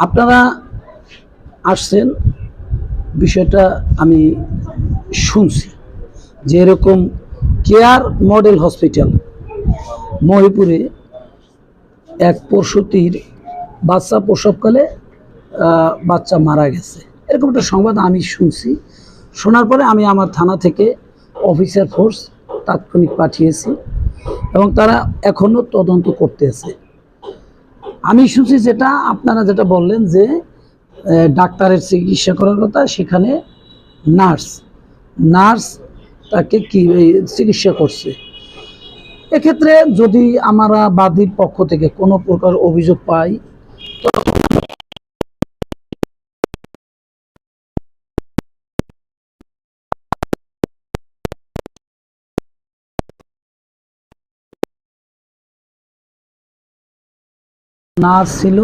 আপনারা আসছেন, বিষয়টা আমি শুনছি যে এরকম কেয়ার মডেল হসপিটাল মহিপুরে এক প্রসূতির বাচ্চা প্রসবকালে বাচ্চা মারা গেছে, এরকম একটা সংবাদ আমি শুনছি। শোনার পরে আমি আমার থানা থেকে অফিসার ফোর্স তাৎক্ষণিক পাঠিয়েছি এবং তারা এখনও তদন্ত করতেছে। আমি শুনছি যেটা আপনারা যেটা বললেন যে ডাক্তারের চিকিৎসা করার কথা, সেখানে নার্স তাকে কি চিকিৎসা করছে। এক্ষেত্রে যদি আমরা বাদীর পক্ষ থেকে কোনো প্রকার অভিযোগ পাই, নার্স ছিল